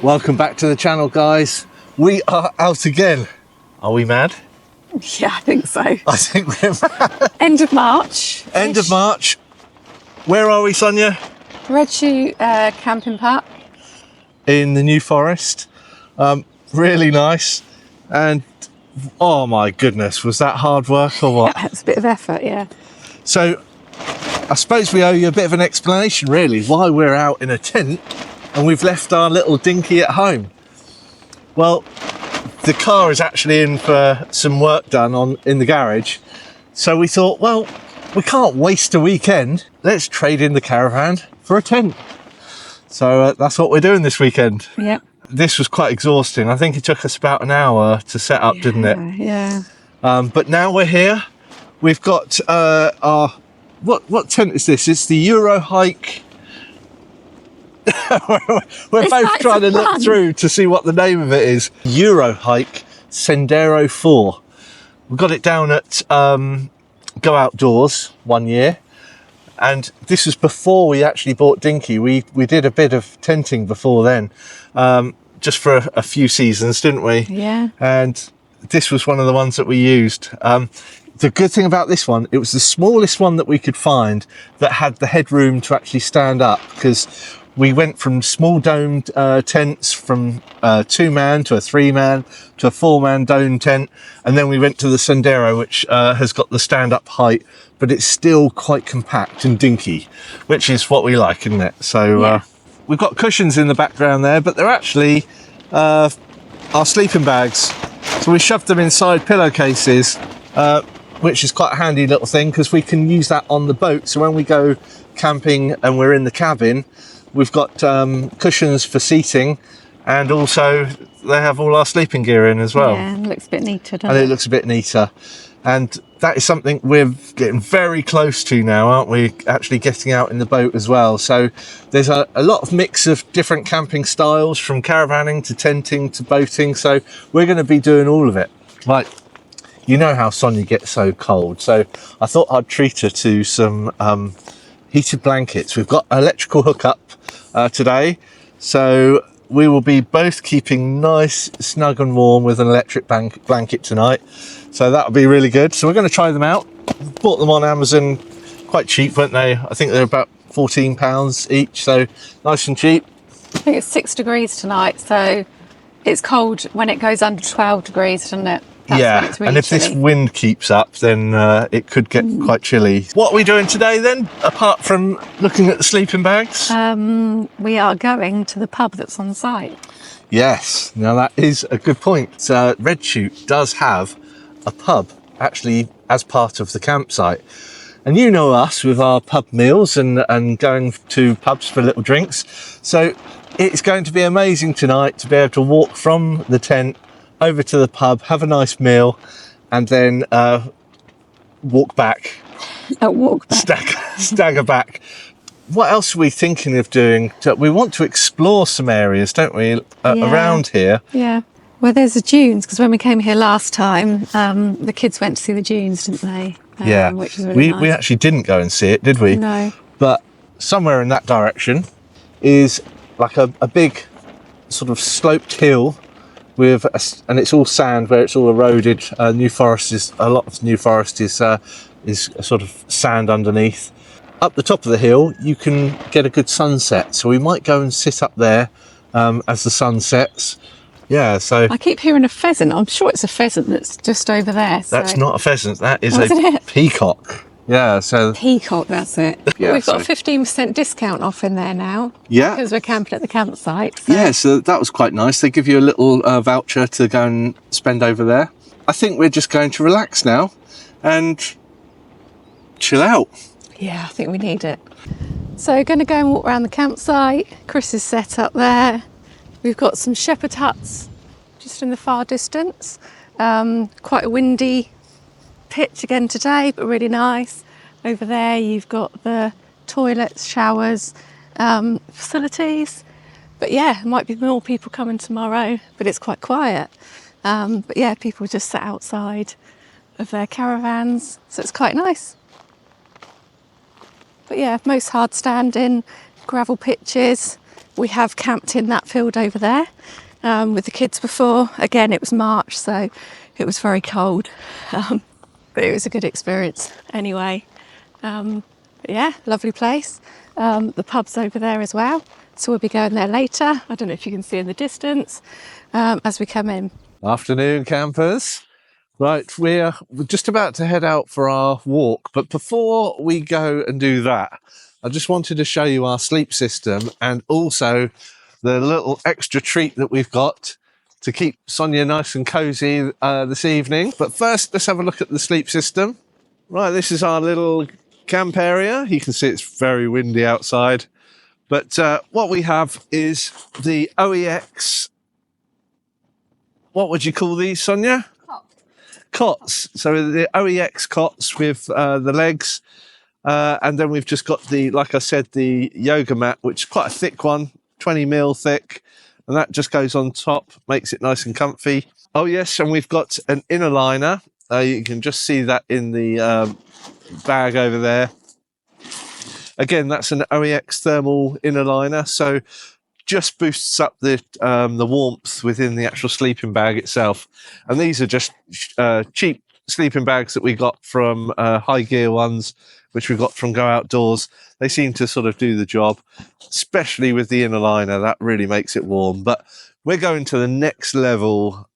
Welcome back to the channel, guys. We are out again. Are we mad? Yeah, I think so. I think we're mad. End of March. End of March. Where are we, Sonia? Red Shoe Camping Park. In the New Forest. Really nice. And oh my goodness, was that hard work or what? Yeah, it's a bit of effort, yeah. So I suppose we owe you a bit of an explanation, really, why we're out in a tent and we've left our little dinghy at home. Well, the car is actually in for some work done in the garage. So we thought, well, we can't waste a weekend. Let's trade in the caravan for a tent. So that's what we're doing this weekend. Yep. This was quite exhausting. I think it took us about an hour to set up, didn't it? Yeah. But now we're here. We've got our... What tent is this? It's the Eurohike... we're both trying to look through to see what the name of it is. Eurohike Sendero 4. We got it down at Go Outdoors one year, and this was before we actually bought Dinky. We did a bit of tenting before then, just for a few seasons, didn't we? Yeah. And this was one of the ones that we used. The good thing about this one, it was the smallest one that we could find that had the headroom to actually stand up, because we went from small domed tents from 2-man to a 3-man to a 4-man dome tent, and then we went to the Sendero, which has got the stand-up height, but it's still quite compact and dinky, which is what we like, isn't it? So we've got cushions in the background there, but they're actually our sleeping bags. So we shoved them inside pillowcases, which is quite a handy little thing because we can use that on the boat. So when we go camping and we're in the cabin, we've got cushions for seating, and also they have all our sleeping gear in as well. Yeah, it looks a bit neater, doesn't it? And it looks a bit neater. And that is something we're getting very close to now, aren't we? Actually getting out in the boat as well. So there's a lot of mix of different camping styles, from caravanning to tenting to boating. So we're going to be doing all of it. Right. You know how Sonia gets so cold. So I thought I'd treat her to some heated blankets. We've got electrical hookup today, so we will be both keeping nice, snug and warm with an electric blanket tonight. So that'll be really good. So we're going to try them out. Bought them on Amazon, quite cheap, weren't they? I think they're about £14 each, so nice and cheap. I think it's 6 degrees tonight, so it's cold when it goes under 12 degrees, doesn't it? That's when it's really and if chilly. this wind keeps up, then it could get quite chilly. What are we doing today then, apart from looking at the sleeping bags? We are going to the pub that's on site. Yes, now that is a good point. Red Shoe does have a pub actually as part of the campsite. And you know us with our pub meals and going to pubs for little drinks. So it's going to be amazing tonight to be able to walk from the tent over to the pub, have a nice meal, and then walk back. Stagger back. What else are we thinking of doing? We want to explore some areas, don't we, around here? Yeah. Well, there's the dunes, because when we came here last time, the kids went to see the dunes, didn't they? Which was really nice. We actually didn't go and see it, did we? No. But somewhere in that direction is like a big sort of sloped hill with and it's all sand where it's all eroded. A lot of New Forest is sort of sand underneath. Up the top of the hill you can get a good sunset, so we might go and sit up there as the sun sets. Yeah, so I keep hearing a pheasant. I'm sure it's a pheasant that's just over there. That's not a pheasant, that is Isn't a it? peacock. Yeah, so Peacock, that's it. Yeah, we've got a 15% discount off in there now. Yeah. Because we're camping at the campsite. So. Yeah, so that was quite nice. They give you a little voucher to go and spend over there. I think we're just going to relax now and chill out. Yeah, I think we need it. So going to go and walk around the campsite. Chris is set up there. We've got some shepherd huts just in the far distance. Quite a windy pitch again today, but really nice. Over there you've got the toilets, showers, facilities. But yeah, might be more people coming tomorrow, but it's quite quiet. But yeah, people just sat outside of their caravans, so it's quite nice. But yeah, most hard standing, gravel pitches, We have camped in that field over there with the kids before. Again, it was March, so it was very cold, but it was a good experience anyway. But yeah, lovely place. The pub's over there as well, so we'll be going there later. I don't know if you can see in the distance as we come in. Afternoon, campers. Right, we're just about to head out for our walk, but before we go and do that, I just wanted to show you our sleep system and also the little extra treat that we've got to keep Sonia nice and cozy this evening. But first, let's have a look at the sleep system. Right, this is our little camp area. You can see it's very windy outside, but what we have is the OEX. What would you call these, Sonia? Cots. So the OEX cots with the legs, and then we've just got the, like I said, the yoga mat, which is quite a thick one, 20 mil thick, and that just goes on top, makes it nice and comfy. Oh yes, and we've got an inner liner. You can just see that in the bag over there. Again, that's an OEX thermal inner liner, so just boosts up the warmth within the actual sleeping bag itself. And these are just cheap sleeping bags that we got from High Gear ones, which we got from Go Outdoors. They seem to sort of do the job, especially with the inner liner. That really makes it warm. But we're going to the next level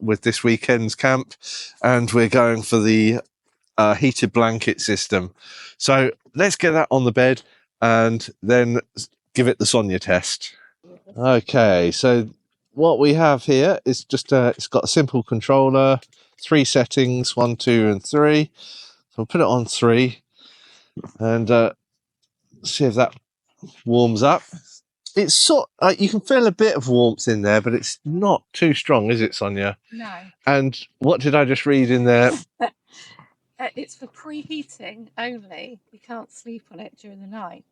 with this weekend's camp, and we're going for the heated blanket system. So let's get that on the bed and then give it the Sonia test. Okay, so what we have here is just it's got a simple controller, 3 settings, 1, 2 and 3. So we'll put it on 3 and see if that warms up. It's sort you can feel a bit of warmth in there, but it's not too strong, is it, Sonia? No. And what did I just read in there? It's for preheating only. We can't sleep on it during the night.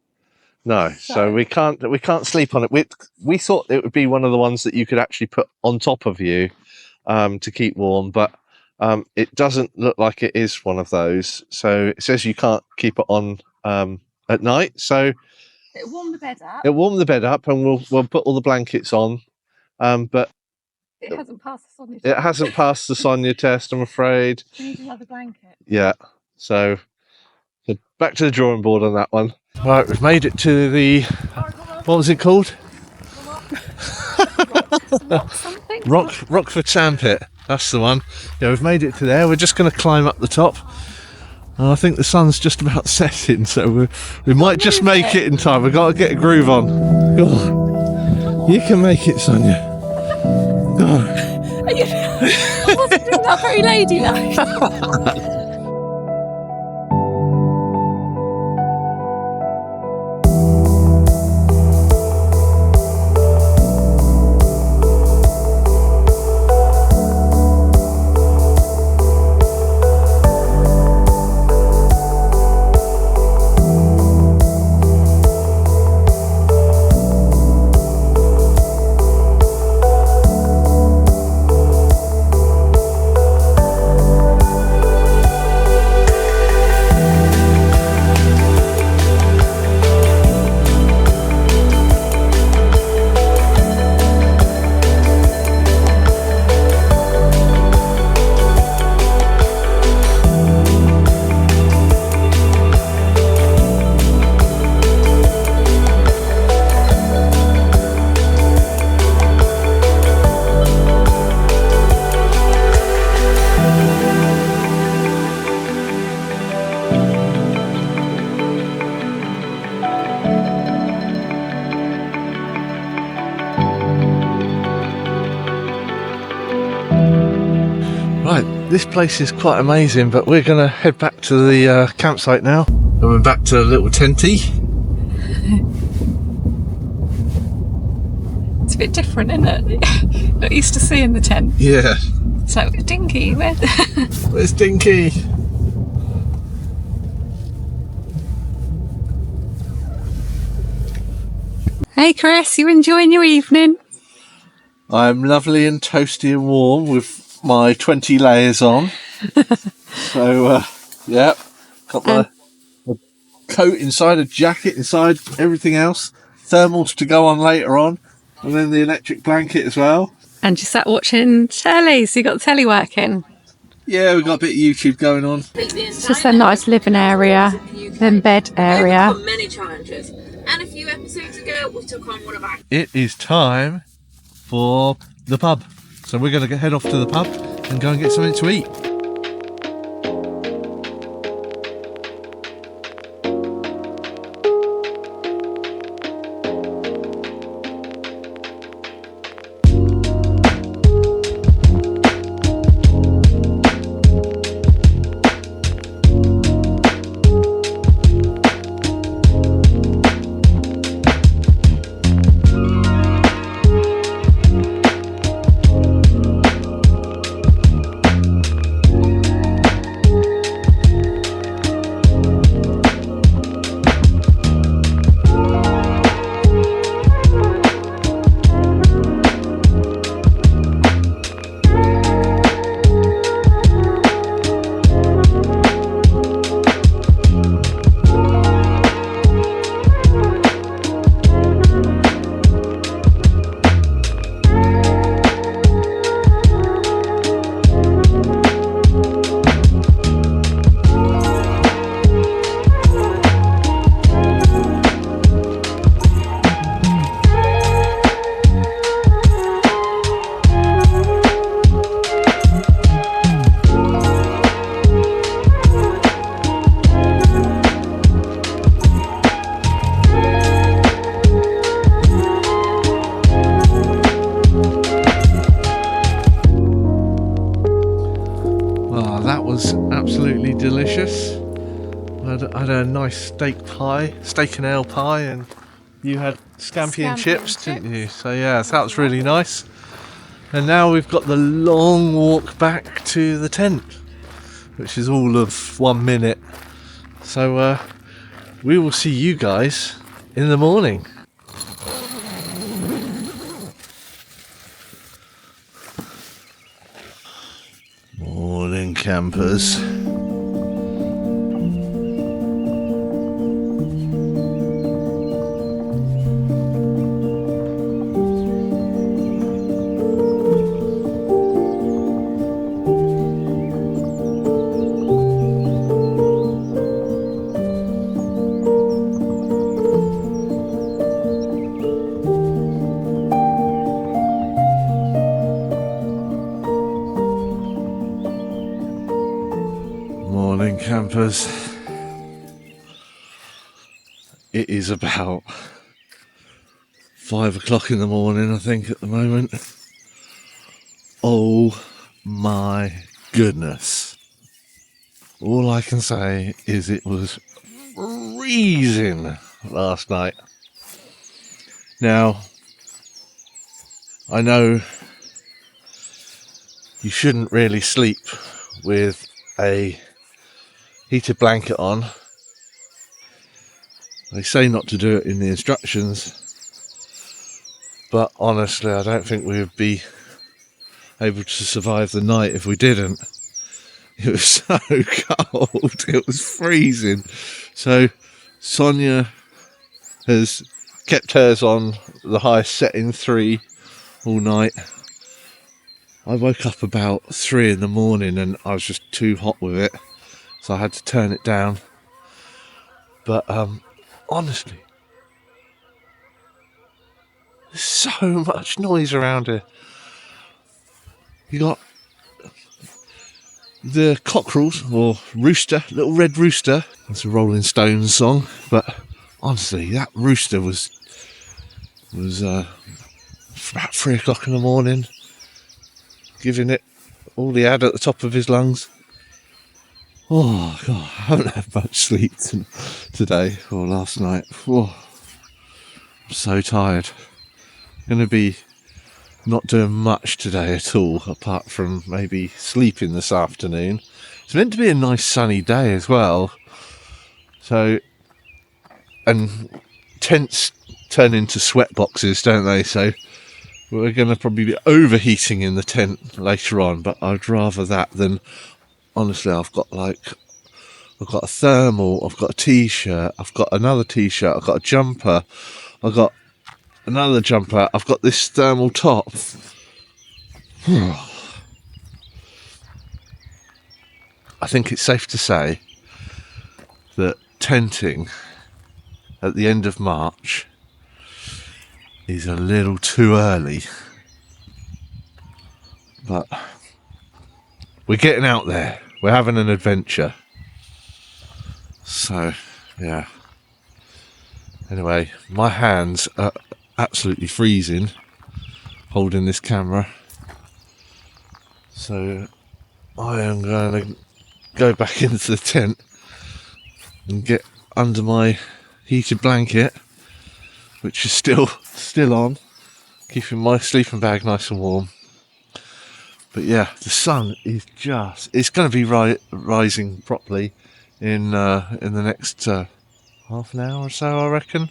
No, so we can't sleep on it. We thought it would be one of the ones that you could actually put on top of you to keep warm, but it doesn't look like it is one of those. So it says you can't keep it on at night. So it'll warm the bed up. It'll warm the bed up, and we'll put all the blankets on. But it hasn't passed the Sonia test. It hasn't passed the Sonia test, I'm afraid. We need another blanket. Yeah. So back to the drawing board on that one. Right, we've made it to the, what was it called? Rockford Sandpit. That's the one. Yeah, we've made it to there. We're just going to climb up the top. And I think the sun's just about setting, so we might just make it in time. We've got to get a groove on. Oh, you can make it, Sonia. Oh. I wasn't doing that very ladylike. This place is quite amazing, but we're going to head back to the campsite now. And we're back to a little tenty. It's a bit different, isn't it? Not used to seeing the tent. Yeah. It's like, Dinky, where's Dinky? Hey Chris, you enjoying your evening? I'm lovely and toasty and warm with my 20 layers on. So yeah, got my coat inside, a jacket inside, everything else. thermals to go on later on, and then the electric blanket as well. And you sat watching telly, so you got the telly working. Yeah, we've got a bit of YouTube going on. It's just a nice living area, then bed area. Many challenges, and a few episodes ago we took on one of our. It is time for the pub. So we're going to head off to the pub and go and get something to eat. Absolutely delicious. I had a nice steak and ale pie, and you had scampi and chips, didn't you? So yeah, so that was really nice. And now we've got the long walk back to the tent, which is all of 1 minute. So we will see you guys in the morning. Morning, campers. Morning, campers. It is about 5 o'clock in the morning, I think, at the moment. Oh my goodness. All I can say is it was freezing last night. Now, I know you shouldn't really sleep with a heated blanket on. They say not to do it in the instructions, but honestly I don't think we would be able to survive the night if we didn't. It was so cold, it was freezing. So Sonia has kept hers on the highest setting 3 all night. I woke up about 3 in the morning and I was just too hot with it, so I had to turn it down. But honestly, there's so much noise around here. You got the cockerels, or rooster, little red rooster. That's a Rolling Stones song, but honestly, that rooster was about 3 o'clock in the morning, giving it all he had at the top of his lungs. Oh God, I haven't had much sleep today or last night. Oh, I'm so tired. Going to be not doing much today at all, apart from maybe sleeping this afternoon. It's meant to be a nice sunny day as well. So, and tents turn into sweat boxes, don't they? So we're going to probably be overheating in the tent later on, but I'd rather that than, honestly, I've got a thermal, I've got a t-shirt, I've got another t-shirt, I've got a jumper, I've got another jumper. I've got this thermal top. I think it's safe to say that tenting at the end of March is a little too early. But we're getting out there. We're having an adventure. So, yeah. Anyway, my hands are absolutely freezing holding this camera. So, I am going to go back into the tent and get under my heated blanket, which is still on, keeping my sleeping bag nice and warm. But yeah, the sun is it's going to be rising properly in the next half an hour or so, I reckon.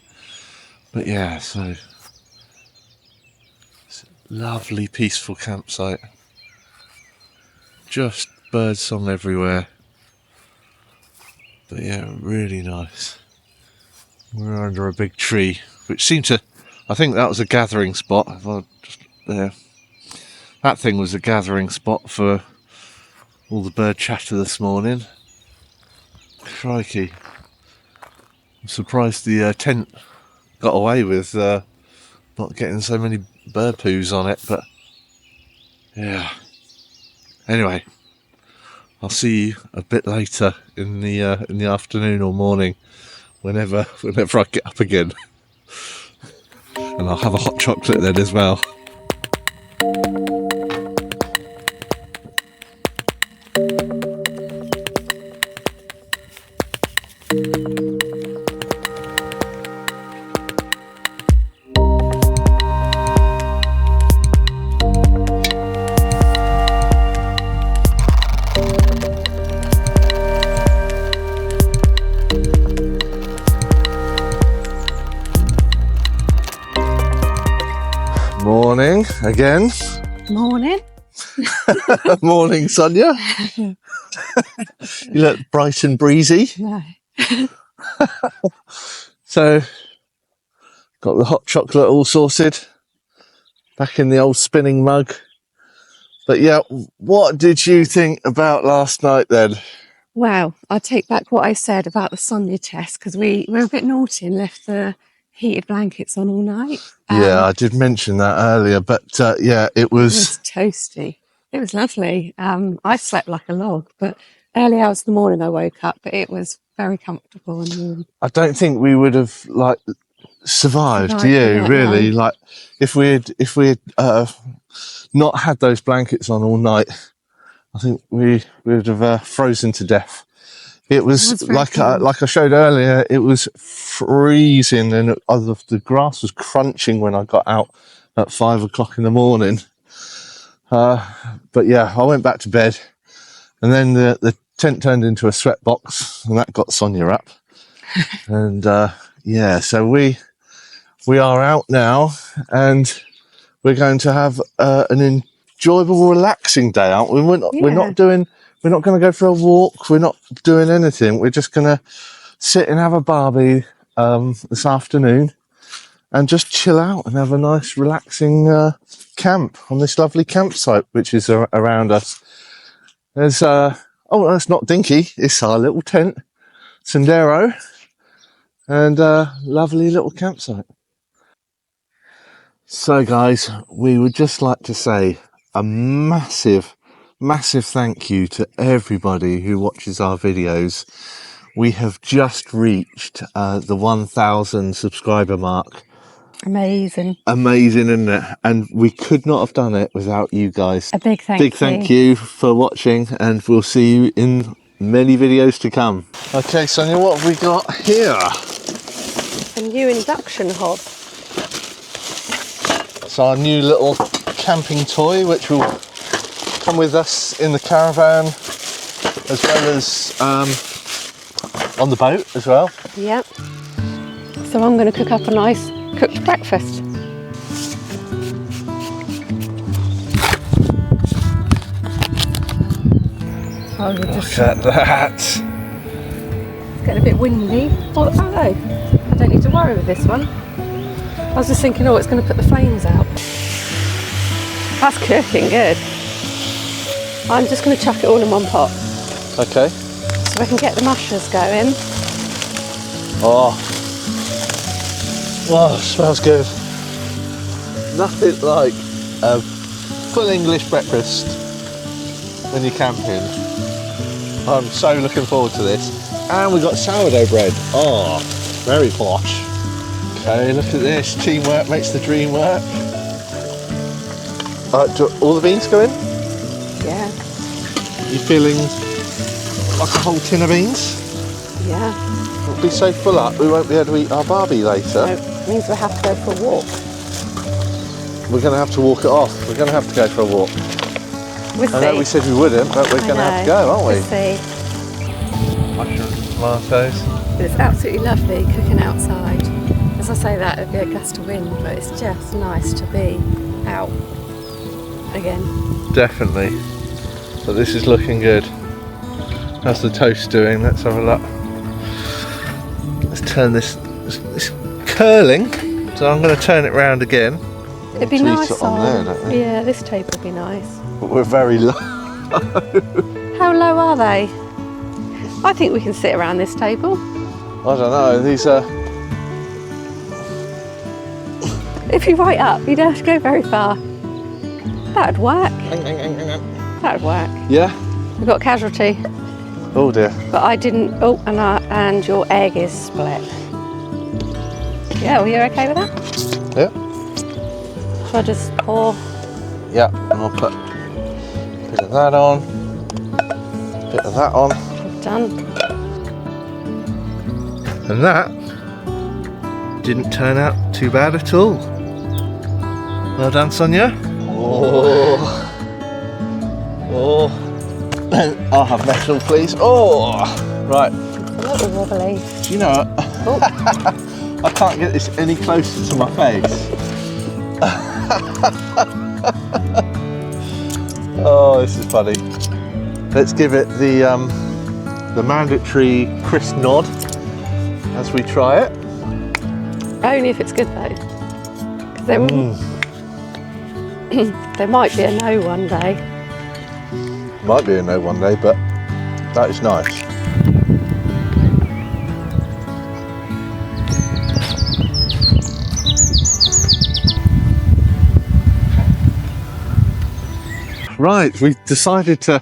But yeah, so it's a lovely peaceful campsite, just bird song everywhere. But yeah, really nice. We're under a big tree, which seemed to, I think that was a gathering spot. That thing was a gathering spot for all the bird chatter this morning. Crikey. I'm surprised the tent got away with not getting so many bird poos on it, but yeah. Anyway, I'll see you a bit later in the afternoon or morning, whenever I get up again. And I'll have a hot chocolate then as well. Morning again. Morning. Morning, Sonia. You look bright and breezy. No. So, got the hot chocolate all sorted. Back in the old spinning mug. But yeah, what did you think about last night then? Well, I take back what I said about the Sonia test, because we were a bit naughty and left the heated blankets on all night. Yeah, I did mention that earlier, but yeah, it was toasty. It was lovely. I slept like a log, but early hours of the morning I woke up, but it was very comfortable and warm. I don't think we would have survived, really. No. Like if we had not had those blankets on all night, I think we would have frozen to death. It was like I showed earlier, it was freezing and the grass was crunching when I got out at 5 o'clock in the morning. But yeah, I went back to bed and then the tent turned into a sweat box and that got Sonia up. And yeah, so we are out now and we're going to have an enjoyable, relaxing day, aren't we? We're not going to go for a walk. We're not doing anything. We're just going to sit and have a barbie this afternoon and just chill out and have a nice, relaxing camp on this lovely campsite, which is around us. There's, it's not dinky. It's our little tent, Sendero, and lovely little campsite. So guys, we would just like to say a massive thank you to everybody who watches our videos. We have just reached the 1,000 subscriber mark. Amazing, isn't it? And we could not have done it without you guys. A big thank you for watching, and we'll see you in many videos to come. Okay, Sonia, what have we got here? A new induction hob. It's our new little camping toy, which will come with us in the caravan, as well as on the boat as well. Yep. So I'm going to cook up a nice cooked breakfast. Look at that. It's getting a bit windy. Although I don't need to worry with this one. I was just thinking, oh, it's going to put the flames out. That's cooking good. I'm just going to chuck it all in one pot Okay. so we can get the mushers going. Oh, smells good. Nothing like a full English breakfast when you're camping. I'm so looking forward to this. And we've got sourdough bread. Oh, very posh. Okay, look at this. Teamwork makes the dream work. Do all the beans go in? Yeah. You feeling like a whole tin of beans? Yeah. We'll be so full up we won't be able to eat our barbie later. So it means we have to go for a walk. We're going to have to walk it off. We're going to have to go for a walk. We'll see. I know we said we wouldn't, but we're going to have to go, aren't we? We'll see. Mushrooms, tomatoes. It's absolutely lovely cooking outside. As I say that, it'd be a gust of wind, but it's just nice to be out again. Definitely. But this is looking good. How's the toast doing? Let's have a look. Let's turn this. It's curling, so I'm going to turn it round again. It'd be To eat nice it on there, don't we? Yeah, this table would be nice. But we're very low. How low are they? I think we can sit around this table. I don't know. These are. If you right up, you don't have to go very far. That'd work. That'd work. Yeah. We've got casualty, Oh dear. but I didn't. Oh, and your egg is split. Yeah, were you okay with that? Yeah. Shall I just pour? Yeah. And I'll put a bit of that on. A bit of that on. Done. And that didn't turn out too bad at all. Well done, Sonia. Oh. Oh. I'll have metal, please. Oh. Right. It's a little wobbly. Do you know what? Oh. I can't get this any closer to my face. Oh, this is funny. Let's give it the mandatory crisp nod as we try it. Only if it's good though. 'Cause there, there might be a no one day. Might be a no one day, but that is nice. Right, we've decided to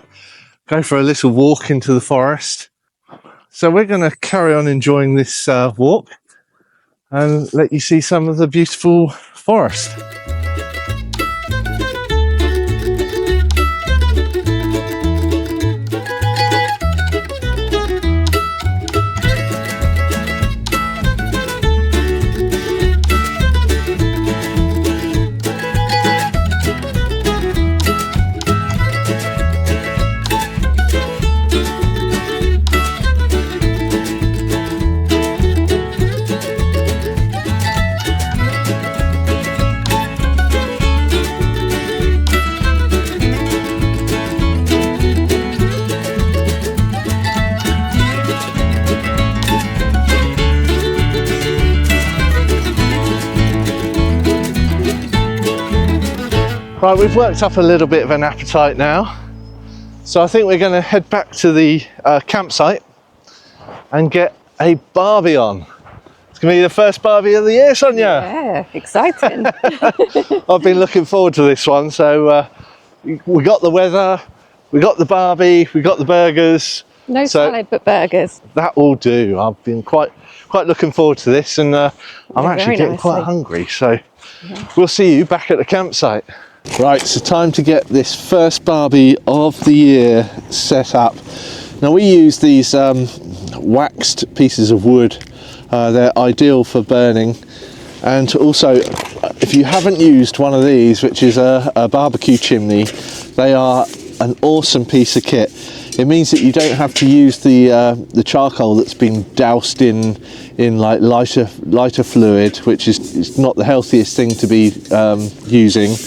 go for a little walk into the forest. So we're going to carry on enjoying this walk and let you see some of the beautiful forest. Right, we've worked up a little bit of an appetite now, so I think we're going to head back to the campsite and get a barbie on. It's going to be the first barbie of the year, Sonia. Yeah, exciting. I've been looking forward to this one. So we got the weather, we got the barbie, we got the burgers. No So- salad, but burgers. That will do. I've been quite looking forward to this, and I'm actually very getting quite nicely. hungry. So we'll see you back at the campsite. Right, so time to get this first barbie of the year set up. Now we use these waxed pieces of wood. They're ideal for burning. And also, if you haven't used one of these, which is a barbecue chimney, they are an awesome piece of kit. It means that you don't have to use the charcoal that's been doused in like lighter fluid, which is not the healthiest thing to be using.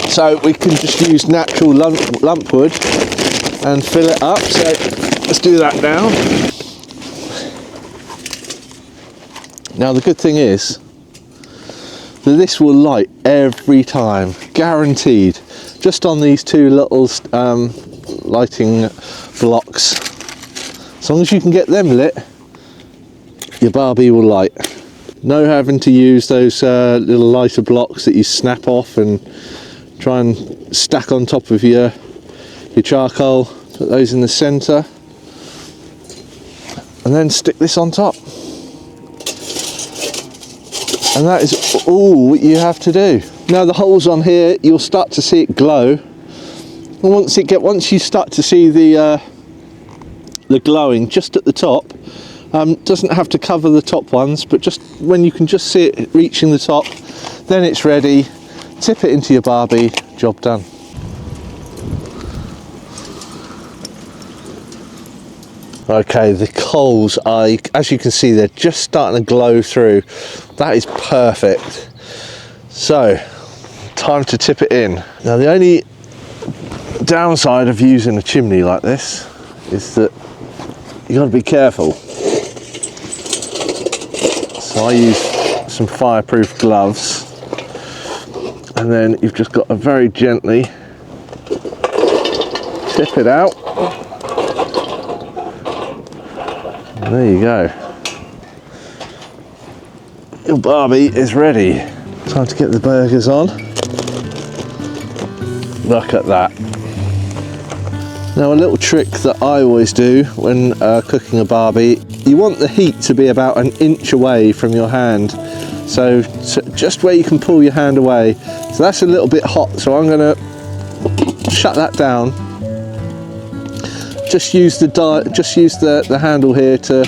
So we can just use natural lump wood and fill it up. So let's do that now. Now the good thing is that this will light every time, guaranteed. Just on these two little lighting blocks. As long as you can get them lit, your Barbie will light. No having to use those little lighter blocks that you snap off and try and stack on top of your charcoal. Put those in the centre and then stick this on top. And that is all you have to do. Now the holes on here, you'll start to see it glow. And once you start to see the glowing just at the top, doesn't have to cover the top ones, but just when you can just see it reaching the top, then it's ready. Tip it into your Barbie, job done. Okay, the coals are, as you can see, they're just starting to glow through. That is perfect. So, time to tip it in. Now the only downside of using a chimney like this is that you got to be careful. So I use some fireproof gloves, and then you've just got to very gently tip it out. And there you go. Your Barbie is ready. Time to get the burgers on. Look at that. Now a little trick that I always do when cooking a Barbie, you want the heat to be about an inch away from your hand. So just where you can pull your hand away. So that's a little bit hot, so I'm going to shut that down. Just use the handle here to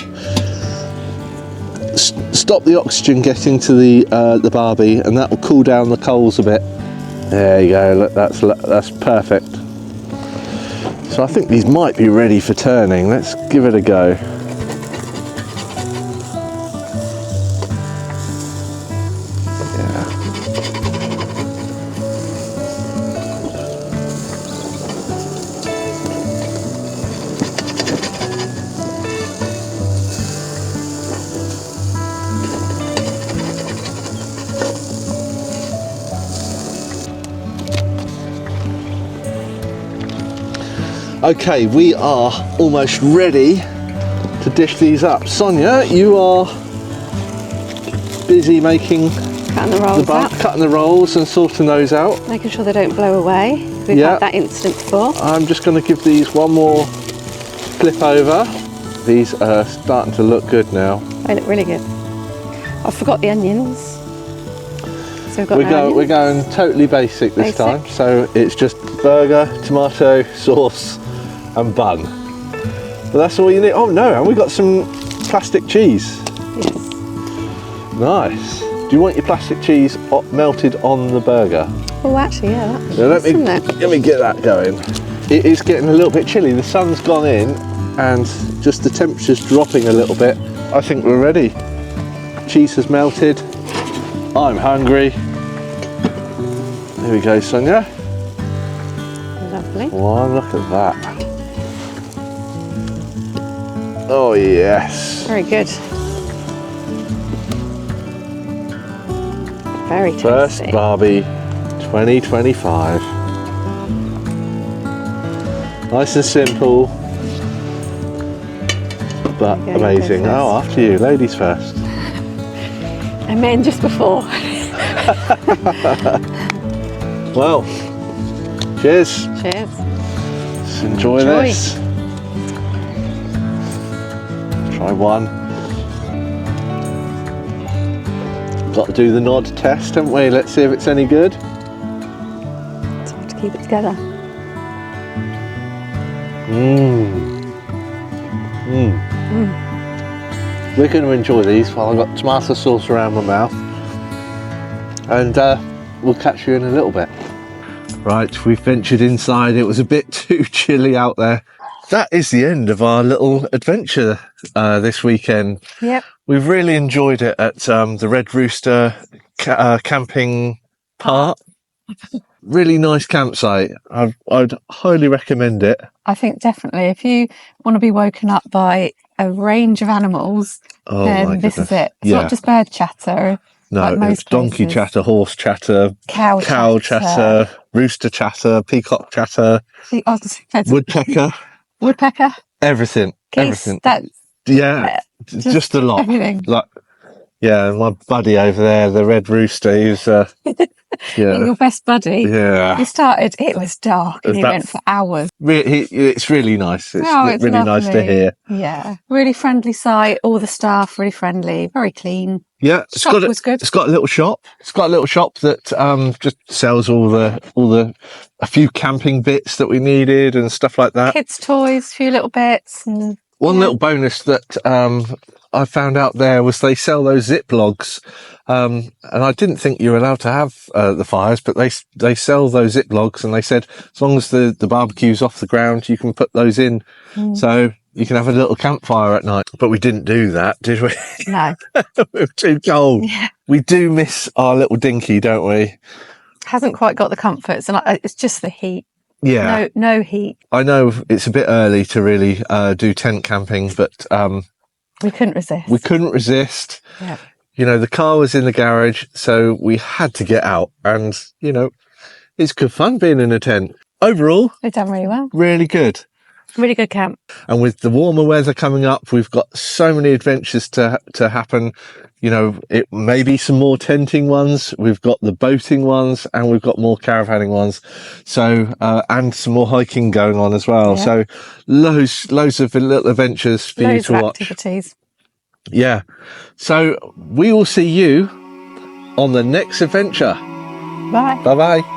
stop the oxygen getting to the Barbie, and that will cool down the coals a bit. There you go. Look, that's perfect. So I think these might be ready for turning. Let's give it a go. Okay, we are almost ready to dish these up. Sonia, you are busy making Cutting the rolls up. cutting the rolls and sorting those out. Making sure they don't blow away. We've had that incident before. I'm just going to give these one more flip over. These are starting to look good now. They look really good. I forgot the onions. So we've got We're going totally basic this time. So it's just burger, tomato, sauce and bun. But that's all you need. Oh no, and we got some plastic cheese. Yes. Nice. Do you want your plastic cheese melted on the burger? Oh, actually, yeah. Let me get that going. It is getting a little bit chilly. The sun's gone in and just the temperature's dropping a little bit. I think we're ready. Cheese has melted. I'm hungry. There we go, Sonia. Lovely. Wow, look at that. Oh yes. Very good. Very tasty. First Barbie 2025. Nice and simple, but amazing. Oh, after you, ladies first. And men just before. Well, cheers. Cheers. Let's enjoy this. Try one. Got to do the nod test, haven't we? Let's see if it's any good. It's hard to keep it together. We're going to enjoy these while I've got tomato sauce around my mouth, and we'll catch you in a little bit. Right, we've ventured inside. It was a bit too chilly out there. That is the end of our little adventure this weekend. Yep. We've really enjoyed it at the Red Rooster camping park. Really nice campsite. I'd highly recommend it. I think definitely if you want to be woken up by a range of animals, then this is it. It's not just bird chatter. No, like most it's donkey places. chatter, horse chatter, Cow chatter, rooster chatter, peacock chatter, woodpecker, everything, geese, everything. That's just a lot. Everything. Like, yeah, my buddy over there, the red rooster, he's your best buddy. Yeah. He started, it was dark and he went for hours. It's really nice. It's really lovely. nice to hear. Yeah. Really friendly site. All the staff really friendly, very clean. Yeah. Shop was good. It's got a little shop. It's got a little shop that just sells a few camping bits that we needed and stuff like that. Kids' toys, a few little bits. And one little bonus that I found out there was they sell those zip logs. And I didn't think you were allowed to have the fires, but they sell those zip logs, and they said as long as the barbecue's off the ground, you can put those in. So you can have a little campfire at night. But we didn't do that, did we? No. We were too cold. Yeah. We do miss our little dinky, don't we? Hasn't quite got the comforts, and it's just the heat. Yeah. No heat. I know it's a bit early to really do tent camping, but we couldn't resist. Yeah. You know, the car was in the garage, so we had to get out, and you know, it's good fun being in a tent. Overall, we've done really well. Really good. Really good camp. And with the warmer weather coming up, we've got so many adventures to happen. You know, it may be some more tenting ones. We've got the boating ones, and we've got more caravanning ones. So, and some more hiking going on as well. Yeah. So loads of little adventures for you to watch. Activities. Yeah. So we will see you on the next adventure. Bye. Bye-bye.